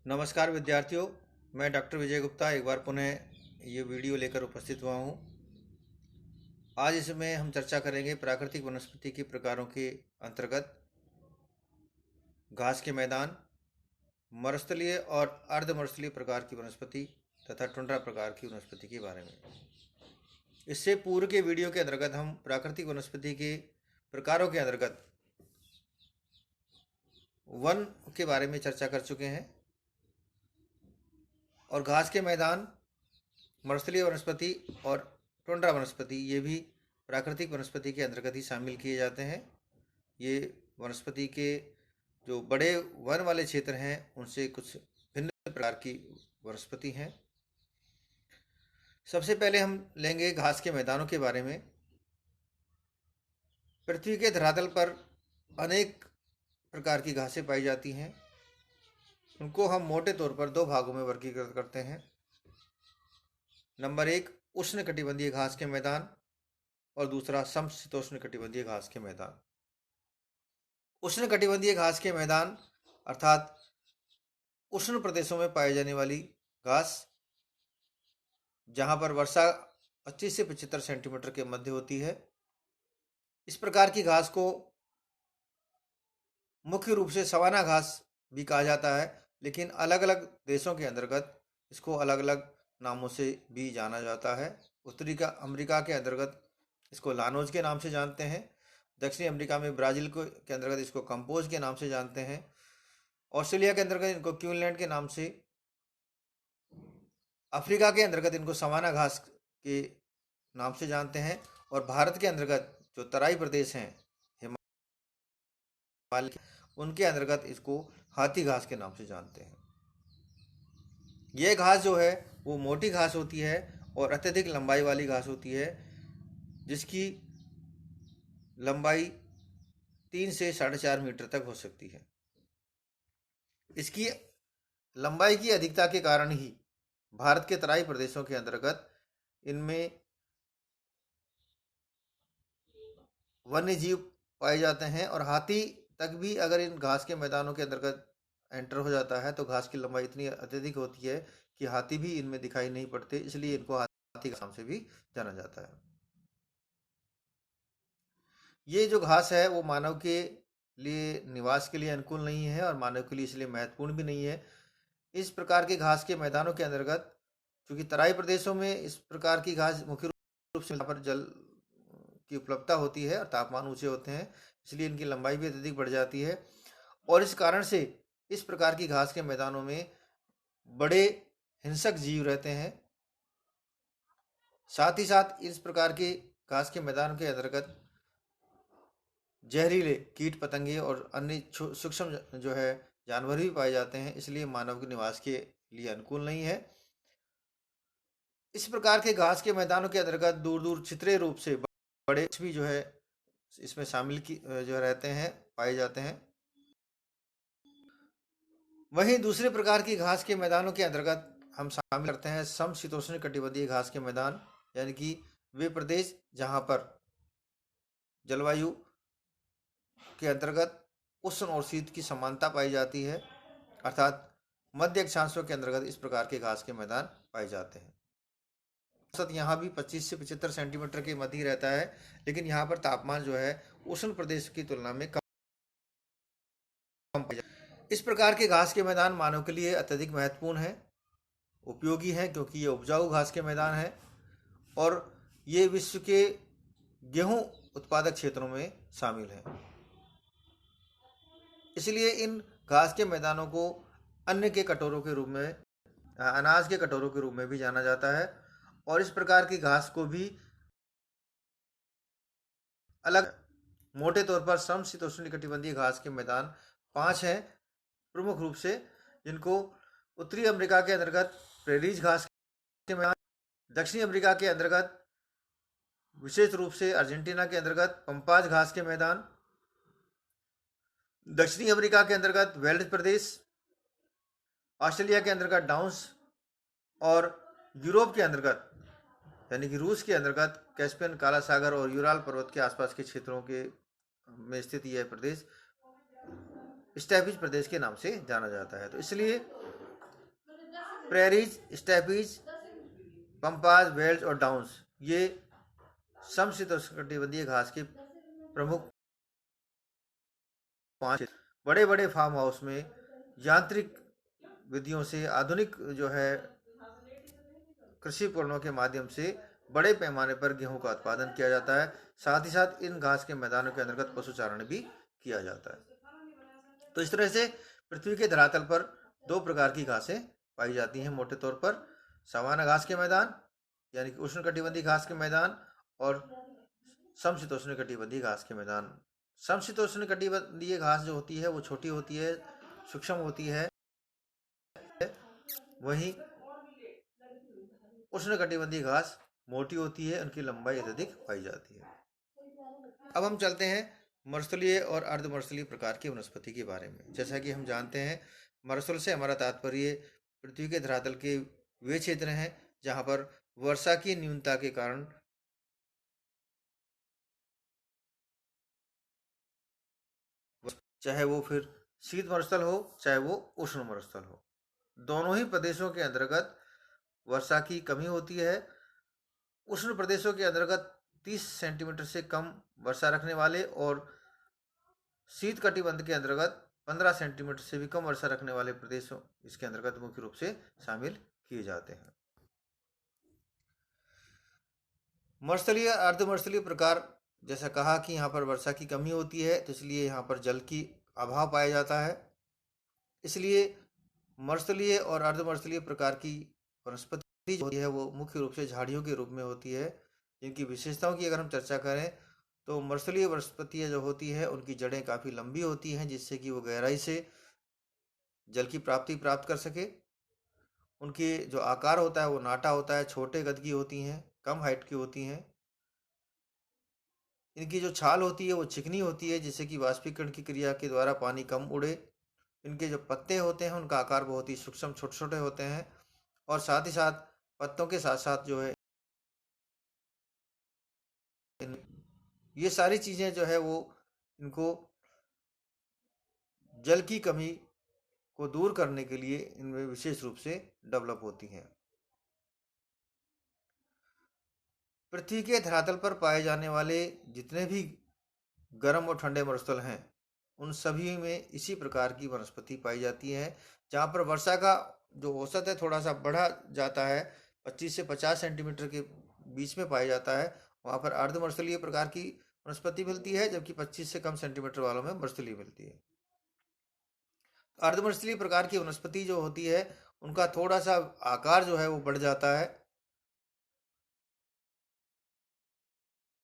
नमस्कार विद्यार्थियों, मैं डॉक्टर विजय गुप्ता एक बार पुनः ये वीडियो लेकर उपस्थित हुआ हूँ। आज इसमें हम चर्चा करेंगे प्राकृतिक वनस्पति के प्रकारों के अंतर्गत घास के मैदान, मरुस्थलीय और अर्धमरुस्थलीय प्रकार की वनस्पति तथा टुंड्रा प्रकार की वनस्पति के बारे में। इससे पूर्व के वीडियो के अंतर्गत हम प्राकृतिक वनस्पति के प्रकारों के अंतर्गत वन के बारे में चर्चा कर चुके हैं और घास के मैदान, मरुस्थलीय वनस्पति और टुंड्रा वनस्पति ये भी प्राकृतिक वनस्पति के अंतर्गत ही शामिल किए जाते हैं। ये वनस्पति के जो बड़े वन वाले क्षेत्र हैं उनसे कुछ भिन्न प्रकार की वनस्पति हैं। सबसे पहले हम लेंगे घास के मैदानों के बारे में। पृथ्वी के धरातल पर अनेक प्रकार की घासें पाई जाती हैं। उनको हम मोटे तौर पर दो भागों में वर्गीकृत करते हैं। नंबर 1 उष्णकटिबंधीय घास के मैदान और दूसरा समशीतोष्णकटिबंधीय घास के मैदान। उष्णकटिबंधीय घास के मैदान अर्थात उष्ण प्रदेशों में पाई जाने वाली घास, जहां पर वर्षा 25 से 75 सेंटीमीटर के मध्य होती है। इस प्रकार की घास को मुख्य रूप से सवाना घास भी कहा जाता है, लेकिन अलग अलग देशों के अंतर्गत इसको अलग अलग नामों से भी जाना जाता है। उत्तरी अमेरिका के अंतर्गत इसको लानोज के नाम से जानते हैं। दक्षिणी अमेरिका में ब्राज़ील के अंतर्गत इसको कंपोज के नाम से जानते हैं। ऑस्ट्रेलिया के अंतर्गत इनको क्वीनलैंड के नाम से, अफ्रीका के अंतर्गत इनको सवाना घास के नाम से जानते हैं और भारत के अंतर्गत जो तराई प्रदेश हैं हिमालय, उनके अंतर्गत इसको हाथी घास के नाम से जानते हैं। यह घास जो है वो मोटी घास होती है और अत्यधिक लंबाई वाली घास होती है, जिसकी लंबाई 3 से 4.5 मीटर तक हो सकती है। इसकी लंबाई की अधिकता के कारण ही भारत के तराई प्रदेशों के अंतर्गत इनमें वन्य जीव पाए जाते हैं और हाथी तक भी अगर इन घास के मैदानों के अंतर्गत एंटर हो जाता है तो घास की लंबाई इतनी अत्यधिक होती है कि हाथी भी इनमें दिखाई नहीं पड़ते, इसलिए इनको हाथी के नाम से भी जाना जाता है। ये जो घास है वो मानव के लिए निवास के लिए अनुकूल नहीं है और मानव के लिए इसलिए महत्वपूर्ण भी नहीं है। इस प्रकार के घास के मैदानों के अंतर्गत, क्योंकि तराई प्रदेशों में इस प्रकार की घास मुख्य रूप से यहाँ पर जल की उपलब्धता होती है और तापमान ऊंचे होते हैं, इसलिए इनकी लंबाई भी अत्यधिक बढ़ जाती है और इस कारण से इस प्रकार की घास के मैदानों में बड़े हिंसक जीव रहते हैं। साथ ही साथ इस प्रकार के घास के मैदान के अंतर्गत जहरीले कीट पतंगे और अन्य सूक्ष्म जो है जानवर भी पाए जाते हैं, इसलिए मानव के निवास के लिए अनुकूल नहीं है। इस प्रकार के घास के मैदानों के अंतर्गत दूर दूर छितरे रूप से बड़े भी जो है इसमें शामिल जो रहते हैं, पाए जाते हैं। वहीं दूसरे प्रकार की घास के मैदानों के अंतर्गत हम शामिल करते हैं समशीतोष्ण कटिबंधीय घास के मैदान, यानी कि वे प्रदेश जहां पर जलवायु के अंतर्गत उष्ण और शीत की समानता पाई जाती है, अर्थात मध्य अक्षांशों के अंतर्गत इस प्रकार के घास के मैदान पाए जाते हैं। औसत यहाँ भी 25 से 75 सेंटीमीटर के मध्य रहता है, लेकिन यहाँ पर तापमान जो है उष्ण प्रदेश की तुलना में कम पाया जाता है। इस प्रकार के घास के मैदान मानव के लिए अत्यधिक महत्वपूर्ण है, उपयोगी है, क्योंकि ये उपजाऊ घास के मैदान है और ये विश्व के गेहूं उत्पादक क्षेत्रों में शामिल है। इसलिए इन घास के मैदानों को अन्न के कटोरों के रूप में, अनाज के कटोरों के रूप में भी जाना जाता है और इस प्रकार की घास को भी अलग मोटे तौर पर समशीतोष्णकटिबंधीय घास के मैदान 5 हैं प्रमुख रूप से, जिनको उत्तरी अमेरिका के अंतर्गत प्रेरीज घास के मैदान, दक्षिणी अमेरिका के अंतर्गत विशेष रूप से अर्जेंटीना के अंतर्गत पंपाज घास के मैदान, दक्षिणी अमेरिका के अंतर्गत वेल्स प्रदेश, ऑस्ट्रेलिया के अंतर्गत डाउन्स और यूरोप के अंतर्गत यानी कि रूस के अंतर्गत कैस्पियन, काला सागर और यूराल पर्वत के आसपास के क्षेत्रों के में स्थित यह प्रदेश स्टेपिज प्रदेश के नाम से जाना जाता है। तो इसलिए प्रेरीज, स्टेपीज, पंपास, वेल्स और डाउन्स, ये समशीतोष्णकटिबंधीय घास के प्रमुख 5 बड़े बड़े फार्म हाउस में यांत्रिक विधियों से आधुनिक जो है कृषि उपकरणों के माध्यम से बड़े पैमाने पर गेहूं का उत्पादन किया जाता है। साथ ही साथ इन घास के मैदानों के अंतर्गत पशुचारण भी किया जाता है। तो इस तरह से पृथ्वी के धरातल पर 2 प्रकार की घासें पाई जाती हैं मोटे तौर पर, सामान्य घास के मैदान यानी कि उष्णकटिबंधीय घास के मैदान और समशीतोष्णकटिबंधीय घास के मैदान। समशीतोष्णकटिबंधीय घास जो होती है वो छोटी होती है, सूक्ष्म होती है, वहीं उष्णकटिबंधीय घास मोटी होती है, उनकी लंबाई अत्यधिक पाई जाती है। अब हम चलते हैं मरुस्थलीय और अर्धमरुस्थलीय प्रकार की वनस्पति के बारे में। जैसा कि हम जानते हैं, मरुस्थल से हमारा तात्पर्य पृथ्वी के धरातल के वे क्षेत्र हैं जहां पर वर्षा की न्यूनता के कारण चाहे वो फिर शीत मरुस्थल हो चाहे वो उष्ण मरुस्थल हो, दोनों ही प्रदेशों के अंतर्गत वर्षा की कमी होती है। उष्ण प्रदेशों के अंतर्गत 30 सेंटीमीटर से कम वर्षा रखने वाले और शीत कटिबंध के अंतर्गत 15 सेंटीमीटर से भी कम वर्षा रखने वाले प्रदेशों इसके अंतर्गत मुख्य रूप से शामिल किए जाते हैं। मरुस्थलीय अर्धमरुस्थलीय प्रकार, जैसा कहा कि यहाँ पर वर्षा की कमी होती है तो इसलिए यहाँ पर जल की अभाव पाया जाता है। इसलिए मरुस्थलीय और अर्धमरुस्थलीय प्रकार की वनस्पति जो होती है वो मुख्य रूप से झाड़ियों के रूप में होती है, जिनकी विशेषताओं की अगर हम चर्चा करें तो मरुस्थलीय वनस्पतियाँ जो होती है उनकी जड़ें काफ़ी लंबी होती हैं जिससे कि वो गहराई से जल की प्राप्त कर सके। उनके जो आकार होता है वो नाटा होता है, छोटे कद की होती हैं, कम हाइट की होती हैं। इनकी जो छाल होती है वो चिकनी होती है जिससे कि वाष्पीकरण की क्रिया के द्वारा पानी कम उड़े। इनके जो पत्ते होते हैं उनका आकार बहुत ही सूक्ष्म छोटे छोटे होते हैं और साथ ही साथ पत्तों के साथ साथ जो है ये सारी चीज़ें जो है वो इनको जल की कमी को दूर करने के लिए इनमें विशेष रूप से डेवलप होती हैं। पृथ्वी के धरातल पर पाए जाने वाले जितने भी गर्म और ठंडे मरुस्थल हैं उन सभी में इसी प्रकार की वनस्पति पाई जाती है। जहाँ पर वर्षा का जो औसत है थोड़ा सा बढ़ा जाता है, 25 से 50 सेंटीमीटर के बीच में पाया जाता है, वहाँ पर अर्धमरुस्थलीय प्रकार की वनस्पति मिलती है, जबकि 25 से कम सेंटीमीटर वालों में मरुस्थलीय मिलती है। अर्धमरुस्थलीय प्रकार की वनस्पति जो होती है उनका थोड़ा सा आकार जो है वो बढ़ जाता है।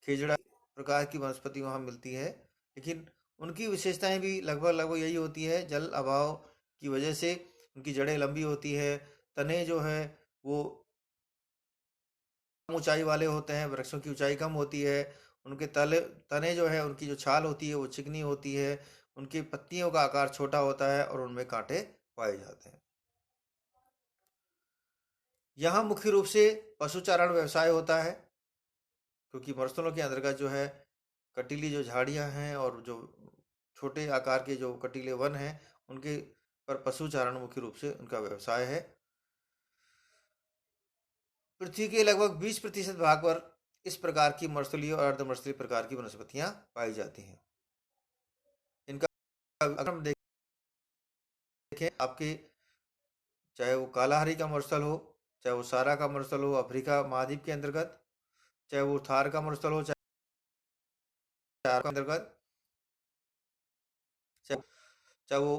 खेजड़ा प्रकार की वनस्पति वहाँ मिलती है, लेकिन उनकी विशेषताएं भी लगभग लगभग यही होती है। जल अभाव की वजह से उनकी जड़ें लंबी होती है, तने जो है वो कम ऊंचाई वाले होते हैं, वृक्षों की ऊंचाई कम होती है। उनके तने जो है उनकी जो छाल होती है वो चिकनी होती है, उनकी पत्तियों का आकार छोटा होता है और उनमें कांटे पाए जाते हैं। यहाँ मुख्य रूप से पशुचारण व्यवसाय होता है, क्योंकि मरुस्थलों के अंतर्गत जो है कटीली जो झाड़ियाँ हैं और जो छोटे आकार के जो कटीले वन हैं उनके पर पशुचारण मुख्य रूप से उनका व्यवसाय है। पृथ्वी के लगभग 20% भाग पर इस प्रकार की मरुस्थलीय और अर्धमरुस्थलीय प्रकार की वनस्पतियां पाई जाती हैं। इनका अगर हम देखें आपके, चाहे वो कालाहारी का मरुस्थल हो, चाहे वो सारा का मरुस्थल हो अफ्रीका महाद्वीप के अंतर्गत, चाहे वो थार का मरुस्थल हो चाहे के अंतर्गत, चाहे वो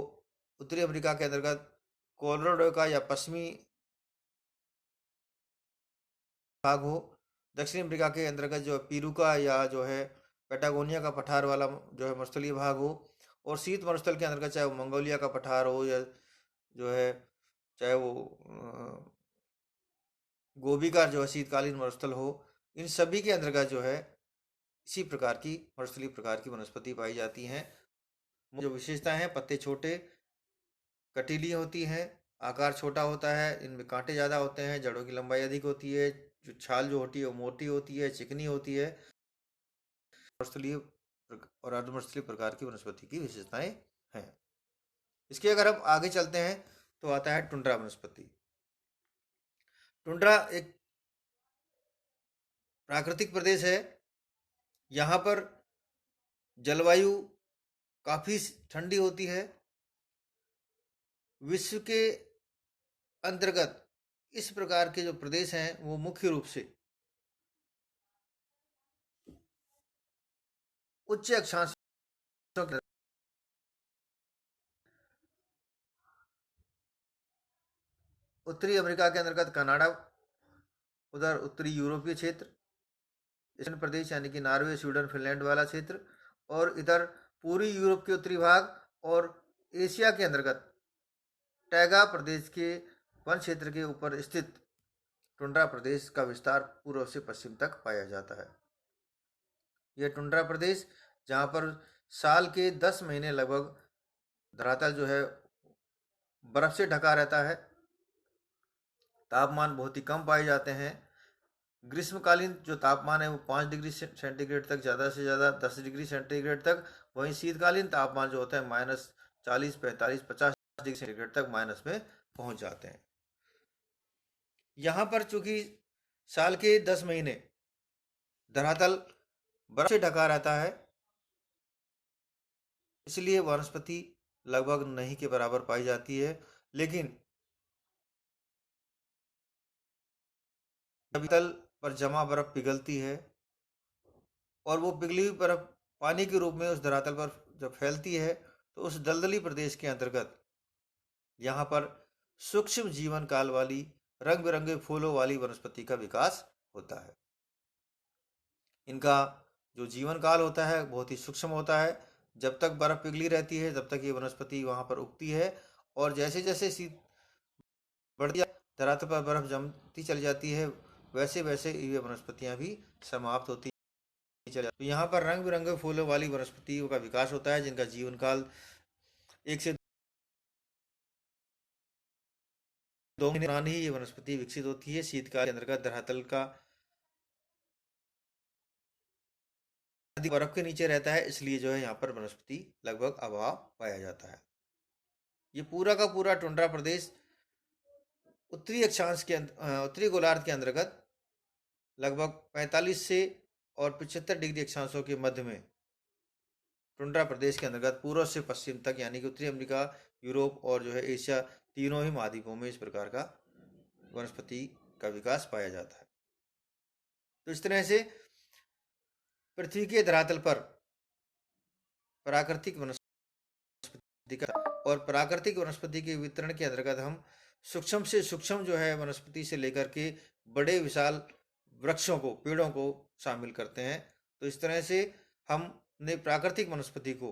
उत्तरी अमेरिका के अंतर्गत कोलोराडो का या पश्चिमी भाग हो, दक्षिण अमेरिका के अंतर्गत जो पीरू का या जो है पेटागोनिया का पठार वाला जो है मरुस्थलीय भाग हो, और शीत मरुस्थल के अंतर्गत चाहे वो मंगोलिया का पठार हो या जो है चाहे वो गोबी का जो है शीतकालीन मरुस्थल हो, इन सभी के अंतर्गत जो है इसी प्रकार की मरुस्थलीय प्रकार की वनस्पति पाई जाती हैं। जो विशेषताएं हैं, पत्ते छोटे कटीली होती हैं, आकार छोटा होता है, इनमें कांटे ज़्यादा होते हैं, जड़ों की लंबाई अधिक होती है, जो छाल जो होती है वो मोटी होती है, चिकनी होती है। मरुस्थलीय और अर्धमरुस्थलीय प्रकार की वनस्पति की विशेषताएं हैं। इसके अगर हम आगे चलते हैं तो आता है टुंड्रा वनस्पति। टुंड्रा एक प्राकृतिक प्रदेश है। यहाँ पर जलवायु काफी ठंडी होती है। विश्व के अंतर्गत इस प्रकार के जो प्रदेश हैं वो मुख्य रूप से उच्च अक्षांशों के, उत्तरी अमेरिका के अंतर्गत कनाडा, उधर उत्तरी यूरोपीय क्षेत्र, ईशान्य प्रदेश यानी कि नॉर्वे, स्वीडन, फिनलैंड वाला क्षेत्र, और इधर पूरी यूरोप के उत्तरी भाग और एशिया के अंतर्गत टैगा प्रदेश के वन क्षेत्र के ऊपर स्थित टुंड्रा प्रदेश का विस्तार पूर्व से पश्चिम तक पाया जाता है। यह टुंड्रा प्रदेश जहाँ पर साल के 10 महीने लगभग धरातल जो है बर्फ से ढका रहता है। तापमान बहुत ही कम पाए जाते हैं। ग्रीष्मकालीन जो तापमान है वो 5 डिग्री सेंटीग्रेड तक, ज़्यादा से ज़्यादा 10 डिग्री सेंटीग्रेड तक। वहीं शीतकालीन तापमान जो होता है -40, 45, 50 डिग्री सेंटीग्रेड तक माइनस में पहुंच जाते हैं। यहाँ पर चूंकि साल के 10 महीने धरातल बर्फ से ढका रहता है, इसलिए वनस्पति लगभग नहीं के बराबर पाई जाती है। लेकिन जब तल पर जमा बर्फ पिघलती है और वो पिघली हुई बर्फ पानी के रूप में उस धरातल पर जब फैलती है, तो उस दलदली प्रदेश के अंतर्गत यहाँ पर सूक्ष्म जीवन काल वाली रंग बिरंगे फूलों वाली वनस्पति का विकास होता है। इनका जो जीवन काल होता है बहुत ही सूक्ष्म होता है। जब तक बर्फ पिघली रहती है तब तक ये वनस्पति वहाँ पर उगती है, और जैसे जैसे शीत बढ़ती धरातल पर बर्फ जमती चली जाती है, वैसे वैसे ये वनस्पतियाँ भी समाप्त होती चली जाती। तो यहाँ पर रंग बिरंगे फूलों वाली वनस्पतियों का विकास होता है, जिनका जीवन काल 1 से 2 महीने दौरान ही ये वनस्पति विकसित होती है। शीतकाल के अंतर्गत धरातल का अधिक बर्फ के नीचे रहता है, इसलिए जो है यहाँ पर वनस्पति लगभग अभाव पाया जाता है। ये पूरा का पूरा टुंड्रा प्रदेश उत्तरी अक्षांश के उत्तरी गोलार्ध के अंतर्गत लगभग 45 से और 75 डिग्री अक्षांशों के मध्य में टुंड्रा प्रदेश के अंतर्गत पूर्व से पश्चिम तक यानी कि उत्तरी अमेरिका, यूरोप और जो है एशिया, तीनों ही महाद्वीपों में इस प्रकार का वनस्पति का विकास पाया जाता है। तो इस तरह से पृथ्वी के धरातल पर प्राकृतिक वनस्पति का और प्राकृतिक वनस्पति के वितरण के अंतर्गत हम सूक्ष्म से सूक्ष्म जो है वनस्पति से लेकर के बड़े विशाल वृक्षों को, पेड़ों को शामिल करते हैं। तो इस तरह से हमने प्राकृतिक वनस्पति को,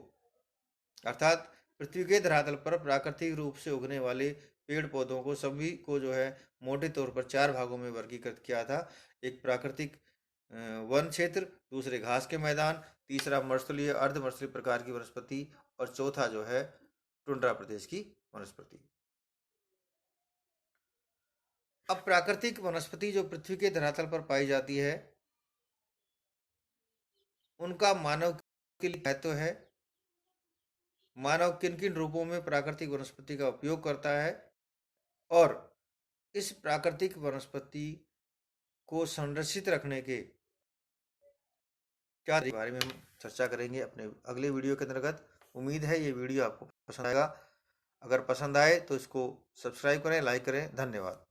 अर्थात पृथ्वी के धरातल पर प्राकृतिक रूप से उगने वाले पेड़ पौधों को सभी को जो है मोटे तौर पर 4 भागों में वर्गीकृत किया था। एक प्राकृतिक वन क्षेत्र, दूसरे घास के मैदान, तीसरा मर्सलीय अर्धमर्सलीय प्रकार की वनस्पति, और चौथा जो है टुंड्रा प्रदेश की वनस्पति। अब प्राकृतिक वनस्पति जो पृथ्वी के धरातल पर पाई जाती है, उनका मानव के लिए महत्व है। मानव किन किन रूपों में प्राकृतिक वनस्पति का उपयोग करता है, और इस प्राकृतिक वनस्पति को संरक्षित रखने के क्या बारे में हम चर्चा करेंगे अपने अगले वीडियो के अंतर्गत। उम्मीद है ये वीडियो आपको पसंद आएगा। अगर पसंद आए तो इसको सब्सक्राइब करें, लाइक करें। धन्यवाद।